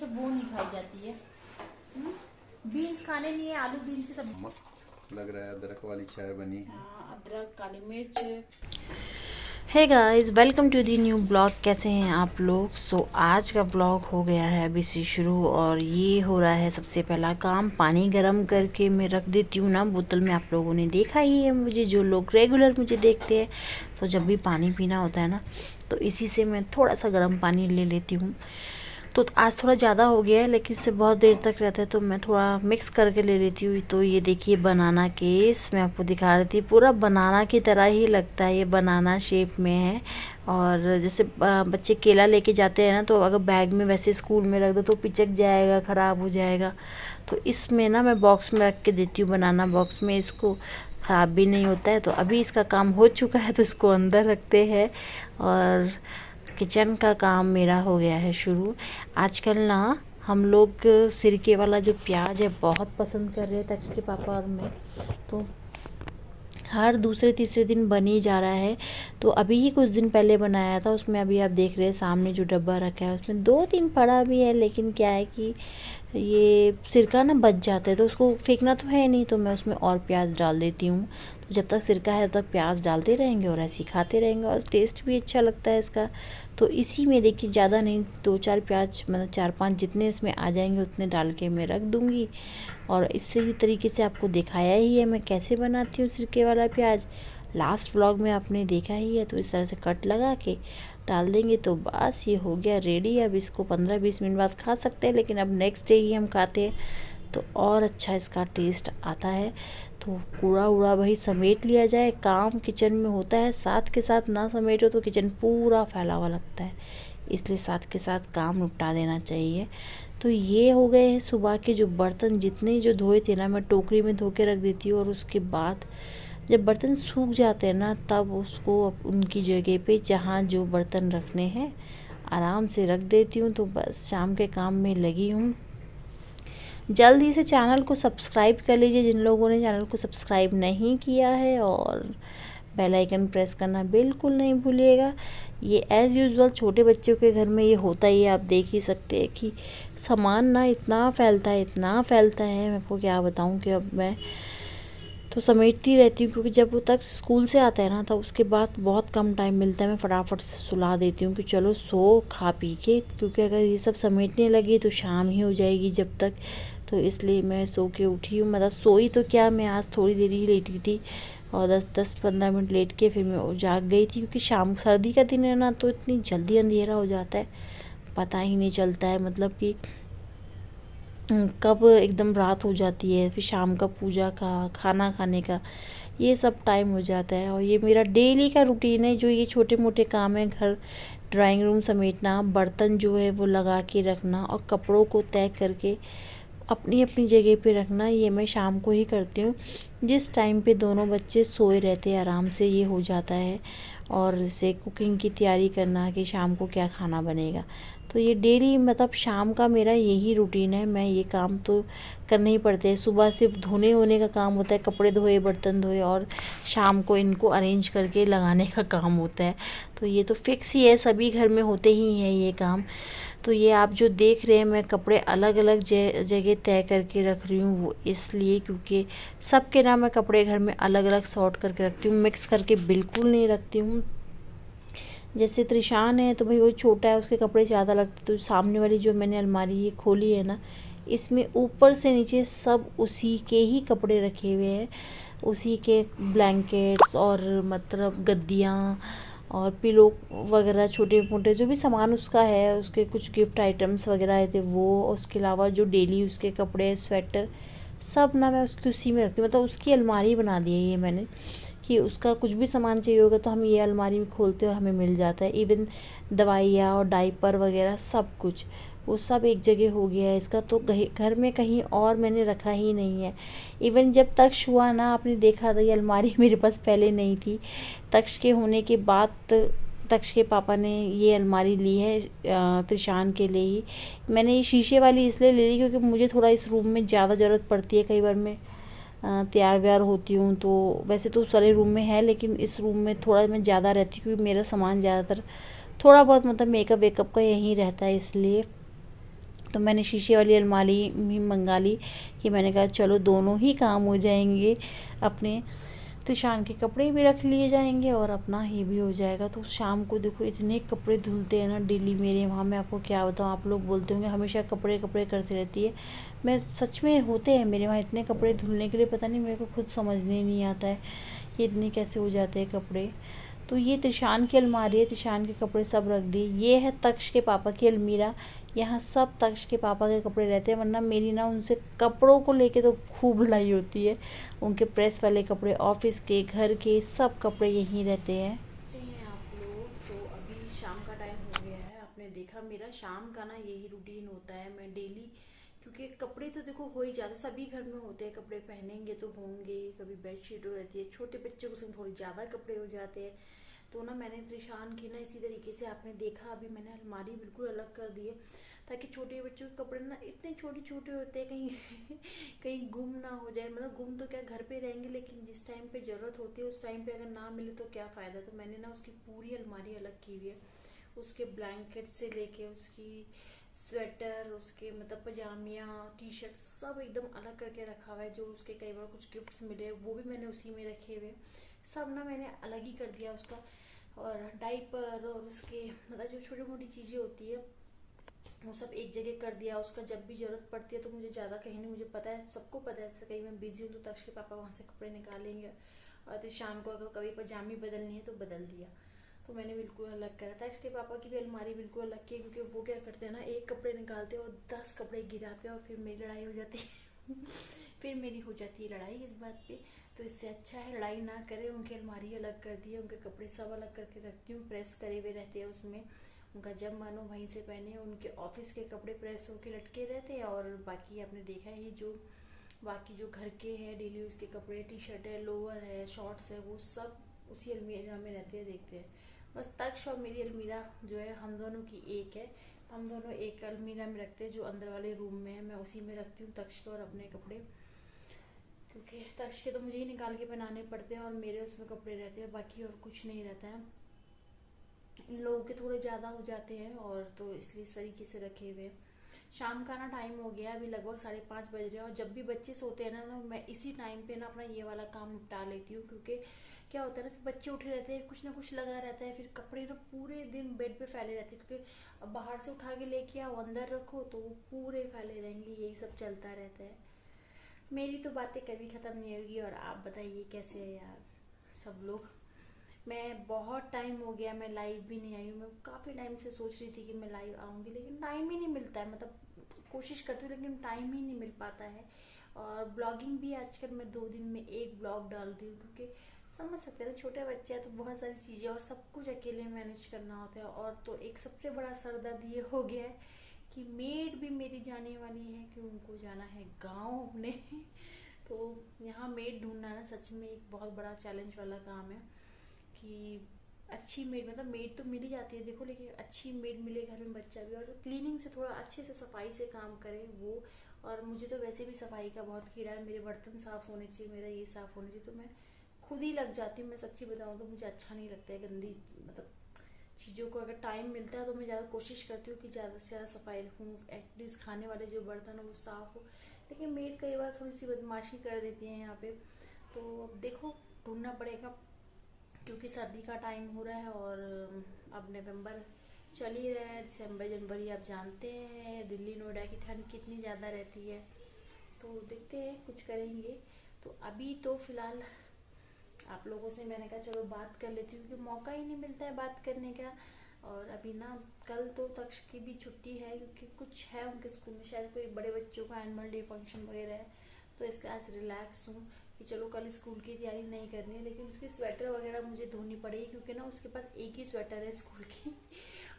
से वो नहीं खाई जाती है। बीन्स खाने नहीं है, आलू बीन्स की सब्जी। मस्त लग रहा है, अदरक वाली चाय बनी है। अदरक, काली मिर्च। Hey guys, welcome to the new blog. कैसे हैं आप लोग? आज का ब्लॉग हो गया है अभी से शुरू, और ये हो रहा है सबसे पहला काम, पानी गर्म करके मैं रख देती हूँ ना बोतल में। आप लोगों ने देखा ही है मुझे, जो लोग रेगुलर मुझे देखते हैं, तो जब भी पानी पीना होता है ना, तो इसी से मैं थोड़ा सा गर्म पानी ले लेती हूँ। तो आज थोड़ा ज़्यादा हो गया है, लेकिन इससे बहुत देर तक रहता है, तो मैं थोड़ा मिक्स करके ले लेती हूँ। तो ये देखिए बनाना केस मैं आपको दिखा रही थी, पूरा बनाना की तरह ही लगता है, ये बनाना शेप में है। और जैसे बच्चे केला लेके जाते हैं ना, तो अगर बैग में वैसे स्कूल में रख दो तो पिचक जाएगा, ख़राब हो जाएगा। तो इसमें ना मैं बॉक्स में रख के देती हूँ, बनाना बॉक्स में, इसको ख़राब भी नहीं होता है। तो अभी इसका काम हो चुका है, तो इसको अंदर रखते हैं। और किचन का काम मेरा हो गया है शुरू। आजकल ना हम लोग सिरके वाला जो प्याज है बहुत पसंद कर रहे हैं, तक्ष के पापा और मैं। तो हर दूसरे तीसरे दिन बन ही जा रहा है। तो अभी ही कुछ दिन पहले बनाया था, उसमें अभी आप देख रहे हैं सामने जो डब्बा रखा है, उसमें 2-3 पड़ा भी है। लेकिन क्या है कि ये सिरका ना बच जाता है, तो उसको फेंकना तो है नहीं, तो मैं उसमें और प्याज डाल देती हूँ। तो जब तक सिरका है तब तक प्याज डालते रहेंगे और ऐसे ही खाते रहेंगे, और टेस्ट भी अच्छा लगता है इसका। तो इसी में देखिए, ज़्यादा नहीं, 2-4 प्याज, मतलब 4-5 जितने इसमें आ जाएंगे उतने डाल के मैं रख दूँगी। और इसी तरीके से आपको दिखाया ही है मैं कैसे बनाती हूँ सिरके वाला प्याज। लास्ट व्लॉग में आपने देखा ही है। तो इस तरह से कट लगा के डाल देंगे, तो बस ये हो गया रेडी। अब इसको 15-20 मिनट बाद खा सकते हैं, लेकिन अब नेक्स्ट डे ही हम खाते हैं, तो और अच्छा इसका टेस्ट आता है। तो कूड़ा उड़ा भाई समेट लिया जाए, काम किचन में होता है, साथ के साथ ना समेटो तो किचन पूरा फैला हुआ लगता है, इसलिए साथ के साथ काम निपटा देना चाहिए। तो ये हो गए हैं सुबह के जो बर्तन, जितने जो धोए थे ना, मैं टोकरी में धो के रख देती हूँ। और उसके बाद जब बर्तन सूख जाते हैं ना, तब उसको उनकी जगह पे जहाँ जो बर्तन रखने हैं आराम से रख देती हूँ। तो बस शाम के काम में लगी हूँ। जल्दी से चैनल को सब्सक्राइब कर लीजिए जिन लोगों ने चैनल को सब्सक्राइब नहीं किया है, और बेल आइकन प्रेस करना बिल्कुल नहीं भूलिएगा। ये एज़ यूजुअल छोटे बच्चों के घर में ये होता ही है। आप देख ही सकते हैं कि सामान ना इतना फैलता है, इतना फैलता है, मैं आपको क्या बताऊं। कि अब मैं तो समेटती रहती हूँ, क्योंकि जब वो तक स्कूल से आता है ना, तब उसके बाद बहुत कम टाइम मिलता है। मैं फटाफट से सुला देती हूँ कि चलो सो खा पी के, क्योंकि अगर ये सब समेटने लगी तो शाम ही हो जाएगी जब तक। तो इसलिए मैं सो के उठी हूँ, मतलब सोई तो क्या, मैं आज थोड़ी देर ही लेटी थी, और 10-15 मिनट लेट के फिर मैं जाग गई थी। क्योंकि शाम सर्दी का दिन है ना, तो इतनी जल्दी अंधेरा हो जाता है, पता ही नहीं चलता है, मतलब कि कब एकदम रात हो जाती है, फिर शाम का पूजा का, खाना खाने का, ये सब टाइम हो जाता है। और ये मेरा डेली का रूटीन है। जो ये छोटे मोटे काम है, घर ड्राइंग रूम समेटना, बर्तन जो है वो लगा के रखना, और कपड़ों को तय करके अपनी अपनी जगह पे रखना, ये मैं शाम को ही करती हूँ, जिस टाइम पे दोनों बच्चे सोए रहते हैं आराम से, ये हो जाता है। और जैसे कुकिंग की तैयारी करना कि शाम को क्या खाना बनेगा, तो ये डेली, मतलब शाम का मेरा यही रूटीन है। मैं ये काम तो करने ही पड़ते हैं। सुबह सिर्फ धोने होने का काम होता है, कपड़े धोए, बर्तन धोए, और शाम को इनको अरेंज करके लगाने का काम होता है। तो ये तो फिक्स ही है, सभी घर में होते ही हैं ये काम। तो ये आप जो देख रहे हैं, मैं कपड़े अलग अलग जगह तय करके रख रही हूँ, वो इसलिए क्योंकि सबके ना मैं कपड़े घर में अलग अलग सॉर्ट करके रखती हूँ, मिक्स करके बिल्कुल नहीं रखती हूँ। जैसे त्रिशान है, तो भाई वो छोटा है, उसके कपड़े ज़्यादा लगते, तो सामने वाली जो मैंने अलमारी ये खोली है ना, इसमें ऊपर से नीचे सब उसी के ही कपड़े रखे हुए हैं, उसी के ब्लैंकेट्स, और मतलब गद्दियाँ और पिलो वगैरह, छोटे मोटे जो भी सामान उसका है, उसके कुछ गिफ्ट आइटम्स वगैरह आए थे वो, उसके अलावा जो डेली उसके कपड़े, स्वेटर, सब ना मैं उसकी उसी में रखती हूँ। मतलब उसकी अलमारी बना दी है ये मैंने, कि उसका कुछ भी सामान चाहिए होगा तो हम ये अलमारी में खोलते हो, हमें मिल जाता है। इवन दवाइयाँ और डाइपर वगैरह सब कुछ, वो सब एक जगह हो गया है इसका। तो घर में कहीं और मैंने रखा ही नहीं है। इवन जब तक्ष हुआ ना, आपने देखा था, ये अलमारी मेरे पास पहले नहीं थी। तक्ष के होने के बाद तक्ष के पापा ने ये अलमारी ली है त्रिशान के लिए ही। मैंने ये शीशे वाली इसलिए ले ली क्योंकि मुझे थोड़ा इस रूम में ज़्यादा ज़रूरत पड़ती है। कई बार मैं तैयार व्यार होती हूँ, तो वैसे तो उस वाले रूम में है, लेकिन इस रूम में थोड़ा मैं ज़्यादा रहती हूँ, क्योंकि मेरा सामान ज़्यादातर थोड़ा बहुत, मतलब मेकअप वेकअप का यहीं रहता है, इसलिए। तो मैंने शीशे वाली अलमारी भी मंगा ली कि मैंने कहा चलो दोनों ही काम हो जाएंगे, अपने तिशान के कपड़े भी रख लिए जाएंगे और अपना ही भी हो जाएगा। तो शाम को देखो इतने कपड़े धुलते हैं ना डेली मेरे वहाँ, मैं आपको क्या बताऊँ। आप लोग बोलते होंगे हमेशा कपड़े कपड़े करती रहती है, मैं सच में होते हैं मेरे वहाँ इतने कपड़े धुलने के लिए, पता नहीं मेरे को खुद समझने नहीं आता है ये इतने कैसे हो जाते हैं कपड़े। तो ये तिशान की अलमारी है, तिशान के कपड़े सब रख दिए। ये है तक्ष के पापा की अलमीरा, यहाँ सब तक्ष के पापा के कपड़े रहते हैं, वरना मेरी ना उनसे कपड़ों को लेके तो खूब लड़ाई होती है। उनके प्रेस वाले कपड़े, ऑफिस के, घर के, सब कपड़े यहीं रहते हैं। आप लोग सो अभी शाम का टाइम हो गया है, आपने देखा मेरा शाम का ना यही रूटीन होता है। मैं डेली, क्योंकि कपड़े तो देखो हो ही जाते, सभी घर में होते हैं, कपड़े पहनेंगे तो होंगे, कभी बेडशीट हो जाती है, छोटे बच्चों को थोड़ी ज़्यादा कपड़े हो जाते हैं। तो ना मैंने त्रिशान की ना इसी तरीके से आपने देखा, अभी मैंने अलमारी बिल्कुल अलग कर दी है, ताकि छोटे बच्चों के कपड़े ना इतने छोटे छोटे होते हैं, कहीं कहीं गुम ना हो जाए। मतलब गुम तो क्या, घर पे रहेंगे, लेकिन जिस टाइम पे ज़रूरत होती है उस टाइम पे अगर ना मिले तो क्या फ़ायदा। तो मैंने ना उसकी पूरी अलमारी अलग की हुई है, उसके ब्लैंकेट से लेके उसकी स्वेटर, उसके मतलब पजामिया, टी शर्ट सब एकदम अलग करके रखा हुआ है। जो उसके कई बार कुछ गिफ्ट्स मिले वो भी मैंने उसी में रखे हुए, सब ना मैंने अलग ही कर दिया उसका। और डाइपर और उसके मतलब जो छोटी मोटी चीज़ें होती है वो सब एक जगह कर दिया। उसका जब भी जरूरत पड़ती है तो मुझे ज़्यादा कहीं नहीं, मुझे पता है, सबको पता है, कहीं मैं बिजी हूँ तो तक्ष के पापा वहाँ से कपड़े निकालेंगे। और फिर शाम को अगर कभी पजामी बदलनी है तो बदल दिया। तो मैंने बिल्कुल अलग करा था। इसके पापा की भी अलमारी बिल्कुल अलग की है, क्योंकि वो क्या करते हैं ना, एक कपड़े निकालते हैं और 10 कपड़े गिराते हैं और फिर मेरी लड़ाई हो जाती है फिर मेरी हो जाती है लड़ाई इस बात पे। तो इससे अच्छा है लड़ाई ना करें। उनकी अलमारी अलग कर दी है, उनके कपड़े सब अलग करके रखती हूँ, प्रेस करे हुए रहते हैं उसमें, उनका जब मानो वहीं से पहने। उनके ऑफिस के कपड़े प्रेस होके लटके रहते हैं, और बाकी आपने देखा है जो बाकी जो घर के हैं डेली यूज़ के कपड़े, टी शर्ट है, लोअर है, शॉर्ट्स है, वो सब उसी अलमीरा में रहते हैं, देखते हैं। बस तक्ष और मेरी अलमीरा जो है हम दोनों की एक है, हम दोनों एक अलमीरा में रखते हैं, जो अंदर वाले रूम में है मैं उसी में रखती हूँ तक्ष के और अपने कपड़े, क्योंकि तक्ष के तो मुझे ही निकाल के पहनाने पड़ते हैं और मेरे उसमें कपड़े रहते हैं, बाकी और कुछ नहीं रहता है। इन लोगों के थोड़े ज़्यादा हो जाते हैं और तो इसलिए इस तरीके से रखे हुए। शाम का ना टाइम हो गया, अभी लगभग 5:30 बज रहे हैं, और जब भी बच्चे सोते हैं ना तो मैं इसी टाइम पे ना अपना ये वाला काम निपटा लेती हूँ। क्योंकि क्या होता है ना, फिर बच्चे उठे रहते हैं, कुछ ना कुछ लगा रहता है, फिर कपड़े ना पूरे दिन बेड पे फैले रहते हैं, क्योंकि अब बाहर से उठा के लेके आओ अंदर रखो तो वो पूरे फैले रहेंगे, यही सब चलता रहता है। मेरी तो बातें कभी ख़त्म नहीं होगी। और आप बताइए कैसे है यार सब लोग। मैं बहुत टाइम हो गया, मैं लाइव भी नहीं आई हूँ। मैं काफ़ी टाइम से सोच रही थी कि मैं लाइव आऊँगी, लेकिन टाइम ही नहीं मिलता है। मतलब कोशिश करती हूँ लेकिन टाइम ही नहीं मिल पाता है। और ब्लॉगिंग भी आजकल मैं 2 दिन में एक ब्लॉग डालती हूँ, क्योंकि समझ सकते हैं ना, छोटे बच्चे हैं तो बहुत सारी चीज़ें और सब कुछ अकेले मैनेज करना होता है। और तो एक सबसे बड़ा सरदर्द ये हो गया है कि मेड भी मेरी जाने वाली है, कि उनको जाना है गाँव अपने तो यहाँ मेड ढूंढना ना सच में एक बहुत बड़ा चैलेंज वाला काम है, कि अच्छी मेड, मतलब मेड तो मिल ही जाती है देखो, लेकिन अच्छी मेड मिले घर में, बच्चा भी, और जो क्लीनिंग से थोड़ा अच्छे से सफाई से काम करे वो। और मुझे तो वैसे भी सफाई का बहुत कीड़ा है, मेरे बर्तन साफ होने चाहिए, मेरा ये साफ होने चाहिए, तो मैं खुद ही लग जाती हूँ। मैं सच्ची बताऊँ तो मुझे अच्छा नहीं लगता है गंदी मतलब चीज़ों को। अगर टाइम मिलता है तो मैं ज़्यादा कोशिश करती हूँ कि ज़्यादा से ज़्यादा सफाई रखूँ, एटलीस्ट खाने वाले जो बर्तन हो वो साफ़ हो। लेकिन मेड कई बार थोड़ी सी बदमाशी कर देती है यहाँ पे, तो अब देखो ढूंढना पड़ेगा, क्योंकि सर्दी का टाइम हो रहा है और अब नवंबर चल ही रहा है, दिसंबर जनवरी आप जानते हैं दिल्ली नोएडा की ठंड कितनी ज़्यादा रहती है। तो देखते हैं कुछ करेंगे। तो अभी तो फिलहाल आप लोगों से मैंने कहा चलो बात कर लेती हूँ, क्योंकि मौका ही नहीं मिलता है बात करने का। और अभी ना कल तो तक्ष की भी छुट्टी है, क्योंकि कुछ है उनके स्कूल में, शायद कोई बड़े बच्चों का एनुअल डे फंक्शन वगैरह है। तो इसके आज रिलैक्स हूँ कि चलो कल स्कूल की तैयारी नहीं करनी है, लेकिन उसकी स्वेटर वगैरह मुझे धोनी पड़ेगी, क्योंकि ना उसके पास एक ही स्वेटर है स्कूल की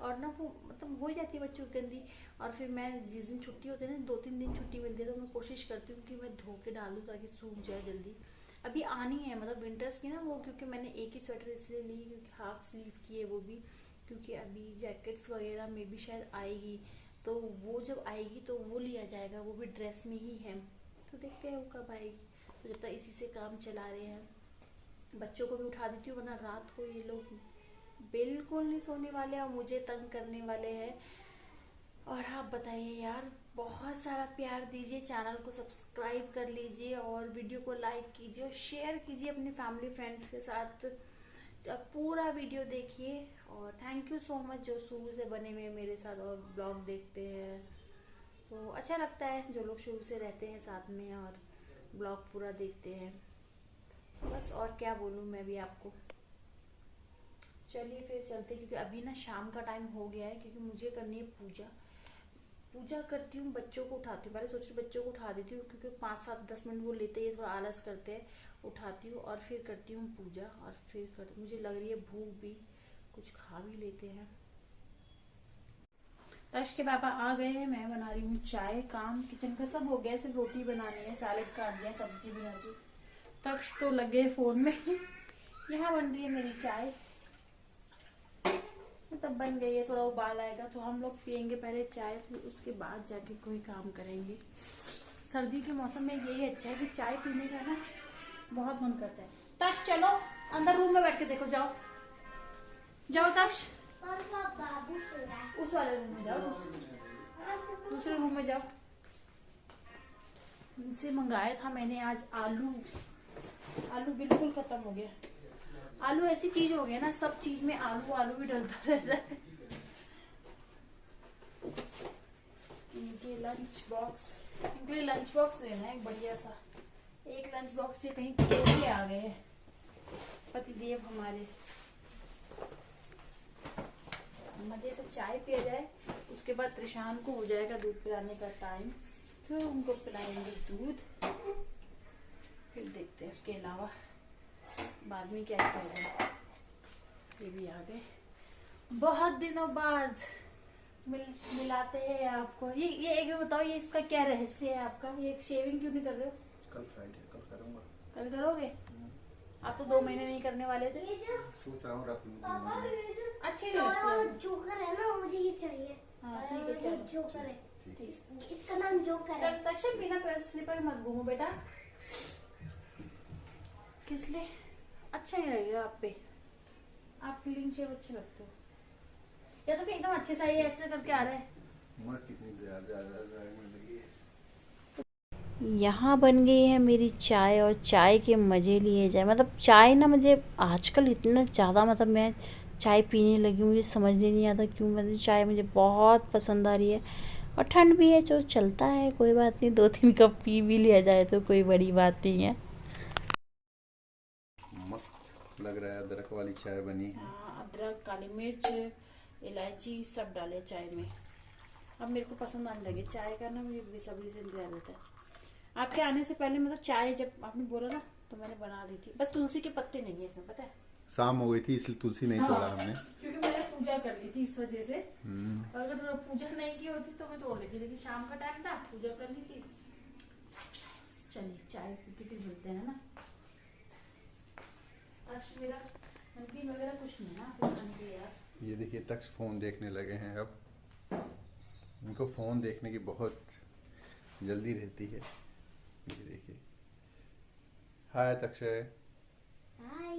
और ना वो मतलब हो जाती है बच्चों की गंदी। और फिर मैं जिस दिन छुट्टी होती है ना, 2-3 दिन छुट्टी मिलती है, तो मैं कोशिश करती हूँ कि मैं धो के डालूँ ताकि सूख जाए जल्दी। अभी आनी है मतलब विंटर्स की ना वो, क्योंकि मैंने एक ही स्वेटर इसलिए ली क्योंकि हाफ स्लीव की है वो भी, क्योंकि अभी जैकेट्स वगैरह में भी शायद आएगी, तो वो जब आएगी तो वो लिया जाएगा, वो भी ड्रेस में ही है। तो देखते हैं वो कब आएगी। तो जब तक इसी से काम चला रहे हैं, बच्चों को भी उठा देती हूँ, वरना रात को ये लोग बिल्कुल नहीं सोने वाले और मुझे तंग करने वाले हैं। और आप बताइए यार, बहुत सारा प्यार दीजिए, चैनल को सब्सक्राइब कर लीजिए और वीडियो को लाइक कीजिए और शेयर कीजिए अपनी फैमिली फ्रेंड्स के साथ। पूरा वीडियो देखिए और थैंक यू सो मच जो शुरू से बने हुए मेरे साथ और ब्लॉग देखते हैं। तो अच्छा लगता है जो लोग शुरू से रहते हैं साथ में और ब्लॉग पूरा देखते हैं। बस और क्या बोलूँ मैं भी आपको। चलिए फिर चलते, क्योंकि अभी ना शाम का टाइम हो गया है, क्योंकि मुझे करनी है पूजा करती हूँ, बच्चों को उठाती हूँ। पहले सोच रही बच्चों को उठा देती हूँ, क्योंकि 5-7-10 मिनट वो लेते हैं, थोड़ा आलस करते हैं। उठाती हूँ और फिर करती हूँ पूजा और फिर मुझे लग रही है भूख भी, कुछ खा भी लेते हैं। तक्ष के पापा आ गए हैं, मैं बना रही हूँ चाय। काम किचन का सब हो गया, सिर्फ रोटी बनानी है, सैलेड काट दिया, सब्जी बना दी। तक्ष तो लगे फोन में। यहाँ बन रही है मेरी चाय, तब बन गई है। थोड़ा उबाल आएगा तो हम लोग पियेंगे पहले चाय, फिर उसके बाद जाके कोई काम करेंगे। सर्दी के मौसम में यही अच्छा है कि चाय पीने का ना बहुत मन करता है। तक्ष चलो अंदर रूम में बैठ के देखो, जाओ जाओ तक्ष, उस वाले रूम में जाओ, दूसरे रूम में जाओ। इनसे मंगाया था मैंने आज आलू बिल्कुल खत्म हो गया। आलू ऐसी चीज हो गई ना, सब चीज में आलू भी डलता रहता है। इनके लंच बॉक्स लेना है बढ़िया सा। एक लंच बॉक्स से कहीं के आ गए पतिदेव हमारे। मजे से चाय पिया जाए, उसके बाद त्रिशान को हो जाएगा दूध पिलाने का टाइम, फिर उनको पिलाएंगे दूध, फिर देखते हैं उसके अलावा बाद में क्या किया जाए। ये भी आ गए, बहुत दिनों बाद मिलाते हैं आपको। ये एक बताओ, ये इसका क्या रहस्य है आपका? ये शेविंग क्यों नहीं कर रहे हो? कल फ्राइडे, कल करूंगा। कल करोगे? आप तो 2 महीने नहीं करने वाले थे। सोच रहा हूँ रख लूं। अच्छी नहीं लगती। जोकर है ना, मुझे ये चाहिए। हाँ ठीक है, चलो जोकर है, ठीक। इसका नाम जोकर है। चल तक्षक बिना स्लीपर मत घूमो बेटा, किस लिए? अच्छा नहीं लगेगा आप पे, आप क्लीन शेव अच्छे लगते हो। या तो फिर एकदम अच्छे से ये ऐसे करके आ रहा है। उम्र कितनी ज्यादा लगी है। यहाँ बन गई है मेरी चाय और चाय के मज़े लिए जाए। मतलब चाय ना, मुझे आजकल इतना ज़्यादा, मतलब मैं चाय पीने लगी हूँ, मुझे समझ नहीं आता क्यों। मतलब चाय मुझे बहुत पसंद आ रही है और ठंड भी है, जो चलता है, कोई बात नहीं। 2-3 कप पी भी लिया जाए तो कोई बड़ी बात नहीं है। मस्त लग रहा है, अदरक वाली चाय बनी है। हाँ, अदरक, काली मिर्च, इलायची सब डाले चाय में। अब मेरे को पसंद आने लगे चाय का ना, मुझे बेसब्री से इंतजार रहता है। आपके आने से पहले मतलब चाय जब आपने बोला ना तो मैंने बना दी थी। बस तुलसी के पत्ते नहीं है इसमें, पता है। शाम हो गई थी इसलिए तुलसी नहीं तोड़ा हमने, क्योंकि मैंने पूजा कर ली थी इस वजह से। अगर पूजा नहीं की होती तो मैं तोड़ लेती, लेकिन शाम का टाइम था, पूजा कर ली थी। चलिए चाय पी के फिर मिलते हैं ना। आज मेरा नमकीन वगैरह कुछ नहीं ना खाने के यार। ये देखिए तक्ष फोन देखने लगे हैं अब। इनको फोन देखने की बहुत जल्दी रहती है। ये देखिए, हाय तक्ष। हाय।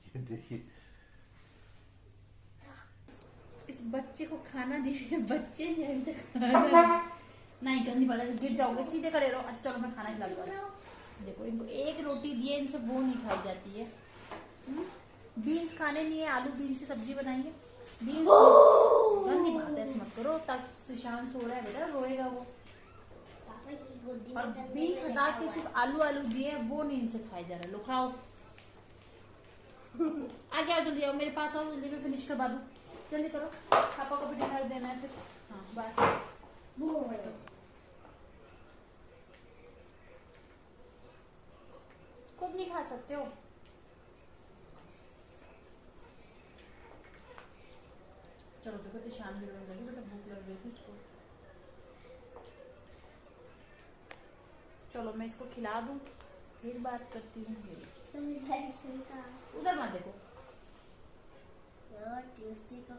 ये देखिए, इस बच्चे को खाना दिए, बच्चे नहीं गंदी वाला, गिर जाओगे, सीधे खड़े रहो। अच्छा चलो मैं खाना खिला दूंगा। देखो इनको एक रोटी दिए, इनसे वो नहीं खाई जाती है। बीन्स खाने नहीं है, आलू बीन्स की सब्जी बनाइए। बीन्स गंदी बात है, ऐसे मत करो। तक सुशांत सो रहा है बेटा, रोएगा वो। पापा की गोदी और में बीन्स हटा के सिर्फ आलू दिए, वो नहीं इनसे खाए जा रहा। लो खाओ, आगे आओ, जल्दी आओ मेरे पास आओ, जल्दी में फिनिश करवा दूं। जल्दी करो, पापा को भी डिनर देना है फिर। हाँ बस वो बैठो। खुद नहीं खा सकते हो। चलो देखो तो शाम में लगी, बेटा भूख लग रही थी उसको। चलो मैं इसको खिला दूं, फिर बात करती हूँ। उधर मत देखो। ट्यूसडे को